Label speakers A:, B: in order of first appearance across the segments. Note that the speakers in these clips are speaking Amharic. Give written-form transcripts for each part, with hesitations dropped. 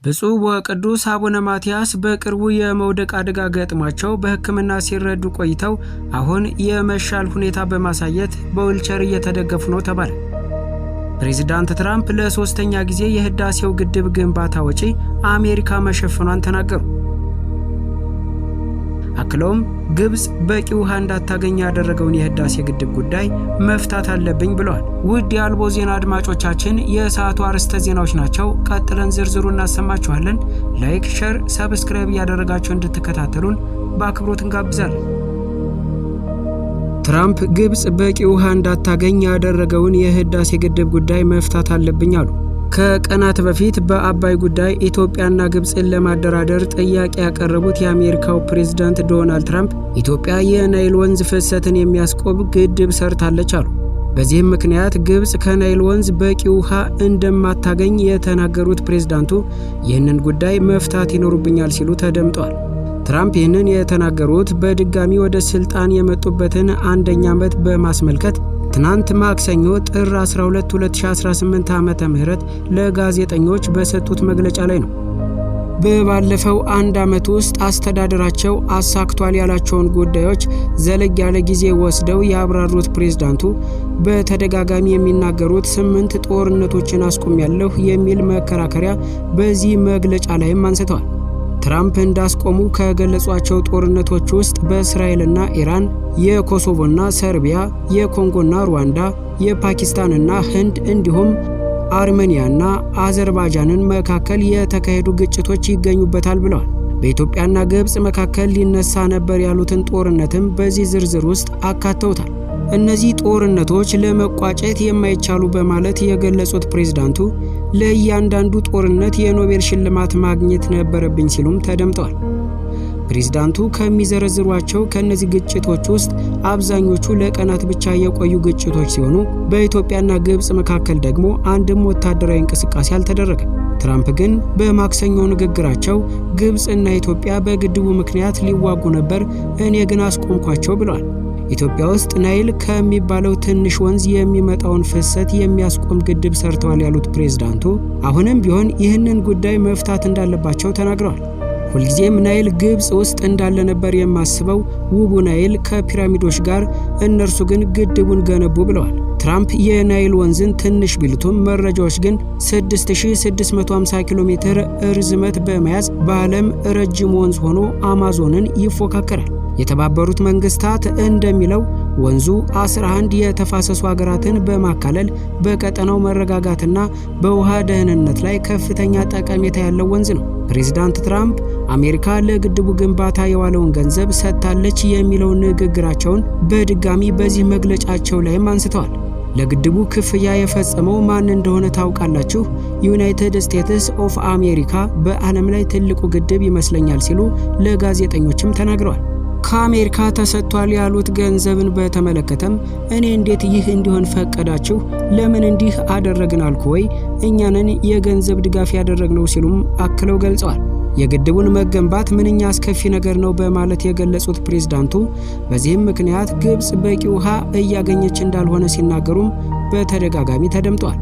A: ብፁዕ ወቅዱስ አቡነ ማትያስ በቅርቡ የመውደቅ አደጋ ገጥሟቸው በሕክምና ሲረዱ ቆይተው አሁን የመሻል ሁኔታ በማሳየት በዊልቸር እየተደገፉ ነው ተባለ። ፕሬዝዳንት ትራምፕ ለሶስተኛ ጊዜ የህዳሴው ግድብ ግንባታ ወጪ አሜሪካ መሸፈኗን ተናገሩ። አክለውም ግብጽ በቂ ውሃ እንዳታገኝ ያደረገውን የህዳሴ ግድብ ጉዳይ መፍታት አለብኝ ብለዋል። ውድ የአልቦ ዜና አድማጮቻችን የሰዓቱ አርዕስተ ዜናዎች ናቸው። ቀጥለን ዝርዝሩ እናሰማችኋለን። ላይክ፣ ሼር፣ ሰብስክራይብ እያደረጋችሁ እንድትከታተሉን በአክብሮት እንጋብዛለን። ትራምፕ ግብጽ በቂ ውሃ እንዳታገኝ ያደረገውን የህዳሴ ግድብ ጉዳይ መፍታት አለብኝ አሉ። ከቀናት በፊት በአባይ ጉዳይ ኢትዮጵያና ግብጽን ለማደራደር ጥያቄ ያቀረቡት የአሜሪካው ፕሬዝዳንት ዶናልድ ትራምፕ ኢትዮጵያ የናይል ወንዝ ፍሰትን የሚያስቆም ግድብ ሰርታለች አሉ። በዚህም ምክንያት ግብጽ ከናይል ወንዝ በቂ ውሃ እንደማታገኝ የተናገሩት ፕሬዝዳንቱ ይህንን ጉዳይ መፍታት ይኖርብኛል ሲሉ ተደምጠዋል። ትራምፕ ይህንን የተናገሩት በድጋሚ ወደ ስልጣን የመጡበትን አንደኛ ዓመት በማስመልከት ትናንት ማክሰኞ ጥር 12 2018 ዓ.ም ለጋዜጠኞች በሰጡት መግለጫ ላይ ነው። በባለፈው አንድ ዓመት ውስጥ አስተዳደራቸው አሳክቷል ያላቸውን ጉዳዮች ዘለግ ያለ ጊዜ ወስደው ያብራሩት ፕሬዝዳንቱ በተደጋጋሚ የሚናገሩት 8 ጦርነቶችን አስቆሚያለሁ የሚል መከራከሪያ በዚህ መግለጫ ላይም አንስተዋል። ትራምፕ እንዳስቆሙ ከገለጿቸው ጦርነቶች ውስጥ በእስራኤልና ኢራን፣ የኮሶቮና ሰርቢያ፣ የኮንጎና ሩዋንዳ፣ የፓኪስታንና ህንድ እንዲሁም አርሜኒያና አዘርባይጃንን መካከል የተካሄዱ ግጭቶች ይገኙበታል ብለዋል። በኢትዮጵያና ግብጽ መካከል ሊነሳ ነበር ያሉትን ጦርነትም በዚህ ዝርዝር ውስጥ አካተውታል። እነዚህ ጦርነቶች ለመቋጨት የማይቻሉ በማለት የገለጹት ፕሬዝዳንቱ ለእያንዳንዱ ጦርነት የኖቤል ሽልማት ማግኘት ነበረብኝ ሲሉም ተደምጠዋል። ፕሬዝዳንቱ ከሚዘረዝሯቸው ከነዚህ ግጭቶች ውስጥ አብዛኞቹ ለቀናት ብቻ የቆዩ ግጭቶች ሲሆኑ በኢትዮጵያና ግብጽ መካከል ደግሞ አንድም ወታደራዊ እንቅስቃሴ አልተደረገም። ትራምፕ ግን በማክሰኞ ንግግራቸው ግብጽና ኢትዮጵያ በግድቡ ምክንያት ሊዋጉ ነበር፣ እኔ ግን አስቆምኳቸው ብለዋል። ኢትዮጵያ ውስጥ ናይል ከሚባለው ትንሽ ወንዝ የሚመጣውን ፍሰት የሚያስቆም ግድብ ሰርተዋል ያሉት ፕሬዝዳንቱ አሁንም ቢሆን ይህንን ጉዳይ መፍታት እንዳለባቸው ተናግረዋል። ሁልጊዜም ናይል ግብጽ ውስጥ እንዳለ ነበር የማስበው፣ ውቡ ናይል ከፒራሚዶች ጋር፣ እነርሱ ግን ግድቡን ገነቡ ብለዋል። ትራምፕ የናይል ወንዝን ትንሽ ቢሉትም መረጃዎች ግን 6650 ኪሎ ሜትር ርዝመት በመያዝ በዓለም ረጅም ወንዝ ሆኖ አማዞንን ይፎካከራል። የተባበሩት መንግስታት እንደሚለው ወንዙ 11 የተፋሰሱ ሀገራትን በማካለል በቀጠናው መረጋጋትና በውሃ ደህንነት ላይ ከፍተኛ ጠቀሜታ ያለው ወንዝ ነው። ፕሬዝዳንት ትራምፕ አሜሪካ ለግድቡ ግንባታ የዋለውን ገንዘብ ሰጥታለች የሚለው ንግግራቸውን በድጋሚ በዚህ መግለጫቸው ላይም አንስተዋል። ለግድቡ ክፍያ የፈጸመው ማን እንደሆነ ታውቃላችሁ? ዩናይትድ ስቴትስ ኦፍ አሜሪካ በዓለም ላይ ትልቁ ግድብ ይመስለኛል ሲሉ ለጋዜጠኞችም ተናግረዋል። ከአሜሪካ ተሰጥቷል ያሉት ገንዘብን በተመለከተም እኔ እንዴት ይህ እንዲሆን ፈቀዳችሁ? ለምን እንዲህ አደረግን አልኩ ወይ? እኛንን የገንዘብ ድጋፍ ያደረግነው ሲሉም አክለው ገልጸዋል። የግድቡን መገንባት ምንኛ አስከፊ ነገር ነው በማለት የገለጹት ፕሬዝዳንቱ በዚህም ምክንያት ግብጽ በቂ ውሃ እያገኘች እንዳልሆነ ሲናገሩም በተደጋጋሚ ተደምጠዋል።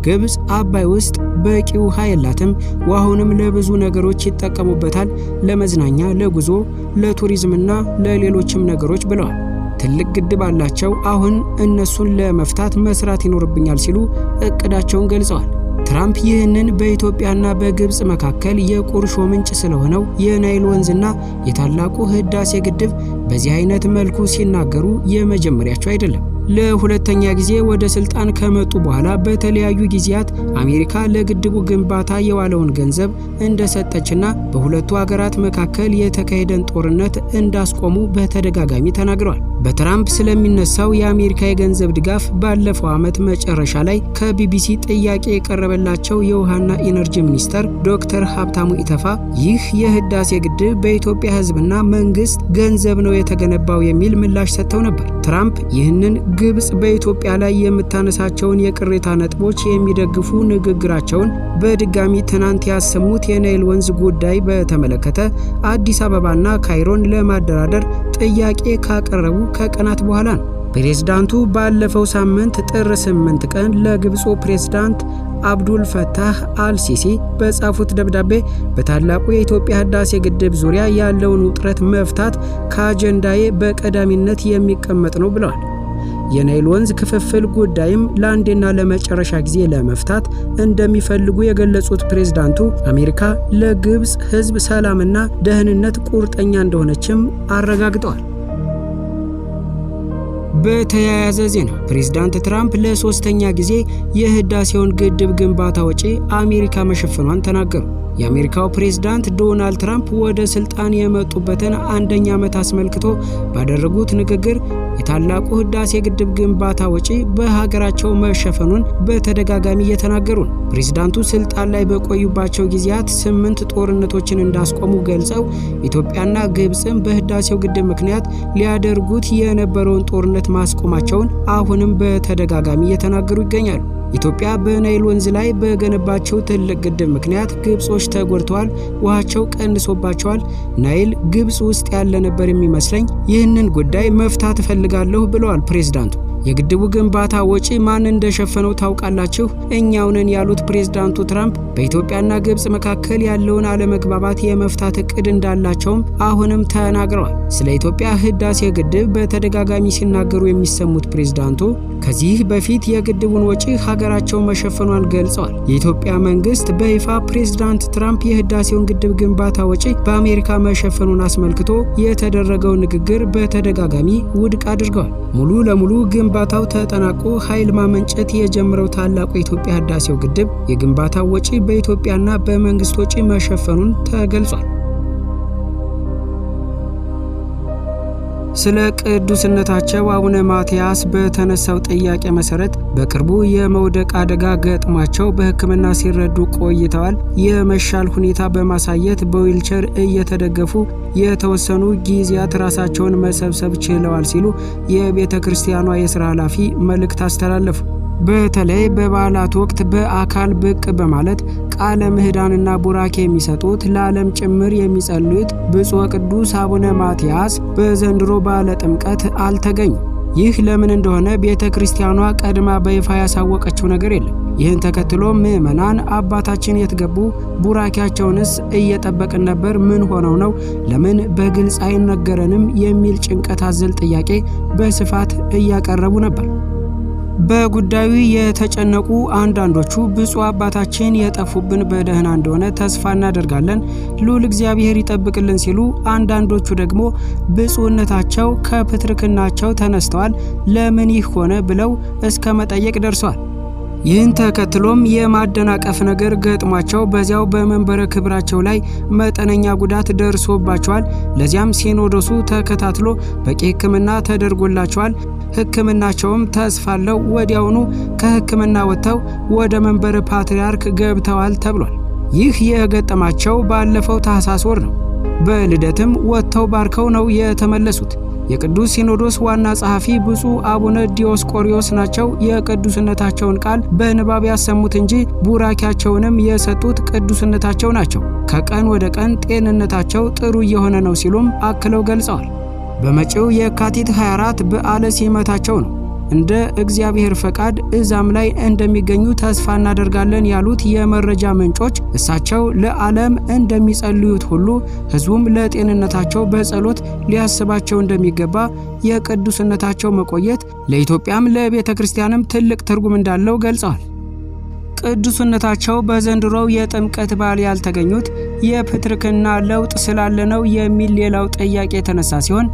A: ግብጽ አባይ ውስጥ በቂ ውሃ የላትም፣ ውሃውንም ለብዙ ነገሮች ይጠቀሙበታል፣ ለመዝናኛ፣ ለጉዞ፣ ለቱሪዝምና ለሌሎችም ነገሮች ብለዋል። ትልቅ ግድብ አላቸው፣ አሁን እነሱን ለመፍታት መስራት ይኖርብኛል ሲሉ እቅዳቸውን ገልጸዋል። ትራምፕ ይህንን በኢትዮጵያና በግብጽ መካከል የቁርሾ ምንጭ ስለሆነው የናይል ወንዝና የታላቁ ህዳሴ ግድብ በዚህ አይነት መልኩ ሲናገሩ የመጀመሪያቸው አይደለም። ለሁለተኛ ጊዜ ወደ ስልጣን ከመጡ በኋላ በተለያዩ ጊዜያት አሜሪካ ለግድቡ ግንባታ የዋለውን ገንዘብ እንደሰጠችና በሁለቱ ሀገራት መካከል የተካሄደን ጦርነት እንዳስቆሙ በተደጋጋሚ ተናግረዋል። በትራምፕ ስለሚነሳው የአሜሪካ የገንዘብ ድጋፍ ባለፈው ዓመት መጨረሻ ላይ ከቢቢሲ ጥያቄ የቀረበላቸው የውሃና ኢነርጂ ሚኒስተር ዶክተር ሀብታሙ ኢተፋ ይህ የህዳሴ ግድብ በኢትዮጵያ ህዝብና መንግስት ገንዘብ ነው የተገነባው የሚል ምላሽ ሰጥተው ነበር። ትራምፕ ይህንን ግብጽ በኢትዮጵያ ላይ የምታነሳቸውን የቅሬታ ነጥቦች የሚደግፉ ንግግራቸውን በድጋሚ ትናንት ያሰሙት የናይል ወንዝ ጉዳይ በተመለከተ አዲስ አበባና ካይሮን ለማደራደር ጥያቄ ካቀረቡ ከቀናት በኋላ ነው። ፕሬዝዳንቱ ባለፈው ሳምንት ጥር 8 ቀን ለግብፁ ፕሬዝዳንት አብዱል ፈታህ አልሲሲ በጻፉት ደብዳቤ በታላቁ የኢትዮጵያ ህዳሴ ግድብ ዙሪያ ያለውን ውጥረት መፍታት ከአጀንዳዬ በቀዳሚነት የሚቀመጥ ነው ብለዋል። የናይል ወንዝ ክፍፍል ጉዳይም ለአንዴና ለመጨረሻ ጊዜ ለመፍታት እንደሚፈልጉ የገለጹት ፕሬዝዳንቱ አሜሪካ ለግብፅ ህዝብ ሰላምና ደህንነት ቁርጠኛ እንደሆነችም አረጋግጠዋል። በተያያዘ ዜና ፕሬዝዳንት ትራምፕ ለሶስተኛ ጊዜ የህዳሴውን ግድብ ግንባታ ወጪ አሜሪካ መሸፈኗን ተናገሩ። የአሜሪካው ፕሬዝዳንት ዶናልድ ትራምፕ ወደ ስልጣን የመጡበትን አንደኛ ዓመት አስመልክቶ ባደረጉት ንግግር የታላቁ ህዳሴ ግድብ ግንባታ ወጪ በሀገራቸው መሸፈኑን በተደጋጋሚ እየተናገሩ ነው። ፕሬዝዳንቱ ስልጣን ላይ በቆዩባቸው ጊዜያት 8 ጦርነቶችን እንዳስቆሙ ገልጸው ኢትዮጵያና ግብፅም በህዳሴው ግድብ ምክንያት ሊያደርጉት የነበረውን ጦርነት ማስቆማቸውን አሁንም በተደጋጋሚ እየተናገሩ ይገኛሉ። ኢትዮጵያ በናይል ወንዝ ላይ በገነባቸው ትልቅ ግድብ ምክንያት ግብጾች ተጎድተዋል፣ ውሃቸው ቀንሶባቸዋል። ናይል ግብጽ ውስጥ ያለ ነበር የሚመስለኝ። ይህንን ጉዳይ መፍታት እፈልጋለሁ ብለዋል ፕሬዝዳንቱ። የግድቡ ግንባታ ወጪ ማን እንደሸፈነው ታውቃላችሁ? እኛው ነን ያሉት ፕሬዝዳንቱ ትራምፕ በኢትዮጵያና ግብጽ መካከል ያለውን አለመግባባት የመፍታት እቅድ እንዳላቸውም አሁንም ተናግረዋል። ስለ ኢትዮጵያ ህዳሴ ግድብ በተደጋጋሚ ሲናገሩ የሚሰሙት ፕሬዝዳንቱ ከዚህ በፊት የግድቡን ወጪ ሀገራቸው መሸፈኗን ገልጸዋል። የኢትዮጵያ መንግስት በይፋ ፕሬዝዳንት ትራምፕ የህዳሴውን ግድብ ግንባታ ወጪ በአሜሪካ መሸፈኑን አስመልክቶ የተደረገው ንግግር በተደጋጋሚ ውድቅ አድርገዋል። ሙሉ ለሙሉ ግንባታው ተጠናቆ ኃይል ማመንጨት የጀመረው ታላቁ የኢትዮጵያ ህዳሴው ግድብ የግንባታው ወጪ በኢትዮጵያና በመንግስት ወጪ መሸፈኑን ተገልጿል። ስለ ቅዱስነታቸው አቡነ ማትያስ በተነሳው ጥያቄ መሰረት በቅርቡ የመውደቅ አደጋ ገጥሟቸው በሕክምና ሲረዱ ቆይተዋል። የመሻል ሁኔታ በማሳየት በዊልቸር እየተደገፉ የተወሰኑ ጊዜያት ራሳቸውን መሰብሰብ ችለዋል ሲሉ የቤተ ክርስቲያኗ የሥራ ኃላፊ መልእክት አስተላለፉ። በተለይ በበዓላት ወቅት በአካል ብቅ በማለት ቃለ ምዕዳንና ቡራኬ የሚሰጡት ለዓለም ጭምር የሚጸልዩት ብፁዕ ቅዱስ አቡነ ማትያስ በዘንድሮ በዓለ ጥምቀት አልተገኙም። ይህ ለምን እንደሆነ ቤተ ክርስቲያኗ ቀድማ በይፋ ያሳወቀችው ነገር የለም። ይህን ተከትሎ ምዕመናን አባታችን የት ገቡ? ቡራኬያቸውንስ እየጠበቅን ነበር፣ ምን ሆነው ነው? ለምን በግልጽ አይነገረንም? የሚል ጭንቀት አዘል ጥያቄ በስፋት እያቀረቡ ነበር። በጉዳዩ የተጨነቁ አንዳንዶቹ ብፁዕ አባታችን የጠፉብን በደህና እንደሆነ ተስፋ እናደርጋለን፣ ልዑል እግዚአብሔር ይጠብቅልን ሲሉ፣ አንዳንዶቹ ደግሞ ብፁዕነታቸው ከፕትርክናቸው ተነስተዋል፣ ለምን ይህ ሆነ ብለው እስከ መጠየቅ ደርሰዋል። ይህን ተከትሎም የማደናቀፍ ነገር ገጥሟቸው በዚያው በመንበረ ክብራቸው ላይ መጠነኛ ጉዳት ደርሶባቸዋል። ለዚያም ሲኖዶሱ ተከታትሎ በቂ ሕክምና ተደርጎላቸዋል። ሕክምናቸውም ተስፋለው ወዲያውኑ ከሕክምና ወጥተው ወደ መንበረ ፓትርያርክ ገብተዋል ተብሏል። ይህ የገጠማቸው ባለፈው ታኅሳስ ወር ነው። በልደትም ወጥተው ባርከው ነው የተመለሱት። የቅዱስ ሲኖዶስ ዋና ጸሐፊ ብፁዕ አቡነ ዲዮስቆሪዮስ ናቸው የቅዱስነታቸውን ቃል በንባብ ያሰሙት እንጂ ቡራኪያቸውንም የሰጡት ቅዱስነታቸው ናቸው። ከቀን ወደ ቀን ጤንነታቸው ጥሩ እየሆነ ነው ሲሉም አክለው ገልጸዋል። በመጪው የካቲት 24 በዓለ ሲመታቸው ነው። እንደ እግዚአብሔር ፈቃድ እዛም ላይ እንደሚገኙ ተስፋ እናደርጋለን ያሉት የመረጃ ምንጮች እሳቸው ለዓለም እንደሚጸልዩት ሁሉ ሕዝቡም ለጤንነታቸው በጸሎት ሊያስባቸው እንደሚገባ፣ የቅዱስነታቸው መቆየት ለኢትዮጵያም ለቤተ ክርስቲያንም ትልቅ ትርጉም እንዳለው ገልጸዋል። ቅዱስነታቸው በዘንድሮው የጥምቀት በዓል ያልተገኙት የፕትርክና ለውጥ ስላለ ነው የሚል ሌላው ጥያቄ የተነሳ ሲሆን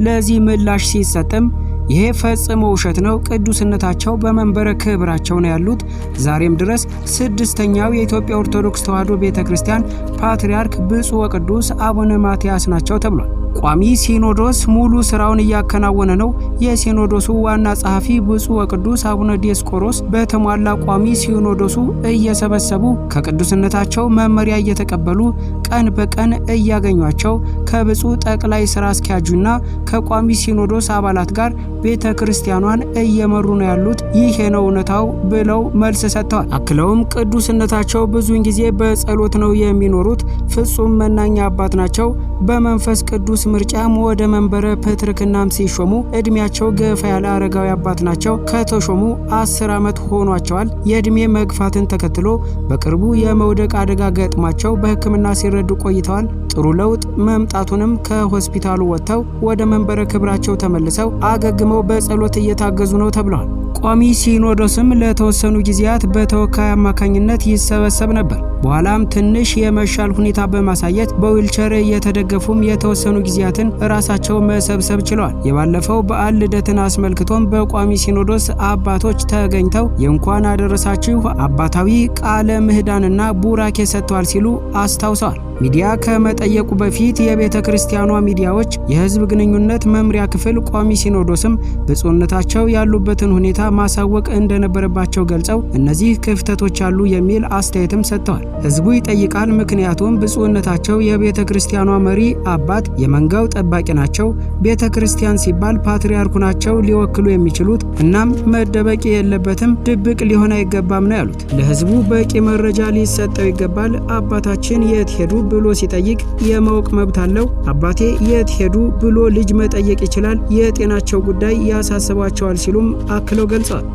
A: ለዚህ ምላሽ ሲሰጥም ይሄ ፈጽሞ ውሸት ነው፣ ቅዱስነታቸው በመንበረ ክብራቸው ነው ያሉት። ዛሬም ድረስ 6ኛው የኢትዮጵያ ኦርቶዶክስ ተዋሕዶ ቤተክርስቲያን ፓትርያርክ ብፁዕ ወቅዱስ አቡነ ማትያስ ናቸው ተብሏል። ቋሚ ሲኖዶስ ሙሉ ስራውን እያከናወነ ነው። የሲኖዶሱ ዋና ጸሐፊ ብፁዕ ወቅዱስ አቡነ ዲዮስቆሮስ በተሟላ ቋሚ ሲኖዶሱ እየሰበሰቡ ከቅዱስነታቸው መመሪያ እየተቀበሉ ቀን በቀን እያገኟቸው ከብፁዕ ጠቅላይ ስራ አስኪያጁና ከቋሚ ሲኖዶስ አባላት ጋር ቤተ ክርስቲያኗን እየመሩ ነው ያሉት። ይሄ ነው እውነታው ብለው መልስ ሰጥተዋል። አክለውም ቅዱስነታቸው ብዙውን ጊዜ በጸሎት ነው የሚኖሩት። ፍጹም መናኛ አባት ናቸው። በመንፈስ ቅዱስ ሲኖዶስ ምርጫም ወደ መንበረ ፕትርክናም ሲሾሙ እድሜያቸው ገፋ ያለ አረጋዊ አባት ናቸው። ከተሾሙ 10 ዓመት ሆኗቸዋል። የእድሜ መግፋትን ተከትሎ በቅርቡ የመውደቅ አደጋ ገጥሟቸው በሕክምና ሲረዱ ቆይተዋል። ጥሩ ለውጥ መምጣቱንም ከሆስፒታሉ ወጥተው ወደ መንበረ ክብራቸው ተመልሰው አገግመው በጸሎት እየታገዙ ነው ተብለዋል። ቋሚ ሲኖዶስም ለተወሰኑ ጊዜያት በተወካይ አማካኝነት ይሰበሰብ ነበር። በኋላም ትንሽ የመሻል ሁኔታ በማሳየት በዊልቸር እየተደገፉም የተወሰኑ ጊዜያትን ራሳቸው መሰብሰብ ችለዋል። የባለፈው በዓል ልደትን አስመልክቶም በቋሚ ሲኖዶስ አባቶች ተገኝተው የእንኳን አደረሳችሁ አባታዊ ቃለ ምዕዳንና ቡራኬ ሰጥተዋል ሲሉ አስታውሰዋል። ሚዲያ ከመጠየቁ በፊት የቤተ ክርስቲያኗ ሚዲያዎች የሕዝብ ግንኙነት መምሪያ ክፍል ቋሚ ሲኖዶስም ብፁዕነታቸው ያሉበትን ሁኔታ ማሳወቅ እንደነበረባቸው ገልጸው እነዚህ ክፍተቶች አሉ የሚል አስተያየትም ሰጥተዋል። ሕዝቡ ይጠይቃል። ምክንያቱም ብፁዕነታቸው የቤተ ክርስቲያኗ መሪ አባት የመንጋው ጠባቂ ናቸው። ቤተ ክርስቲያን ሲባል ፓትርያርኩ ናቸው ሊወክሉ የሚችሉት። እናም መደበቅ የለበትም፣ ድብቅ ሊሆን አይገባም ነው ያሉት። ለሕዝቡ በቂ መረጃ ሊሰጠው ይገባል። አባታችን የት ሄዱ ብሎ ሲጠይቅ የማወቅ መብት አለው። አባቴ የት ሄዱ ብሎ ልጅ መጠየቅ ይችላል። የጤናቸው ጉዳይ ያሳስባቸዋል ሲሉም አክለው ገልጸዋል።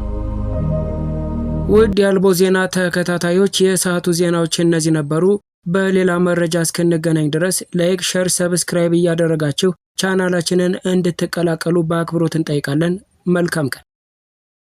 A: ውድ የአልቦ ዜና ተከታታዮች የሰዓቱ ዜናዎች እነዚህ ነበሩ። በሌላ መረጃ እስክንገናኝ ድረስ ላይክ፣ ሸር፣ ሰብስክራይብ እያደረጋችሁ ቻናላችንን እንድትቀላቀሉ በአክብሮት እንጠይቃለን። መልካም ቀን።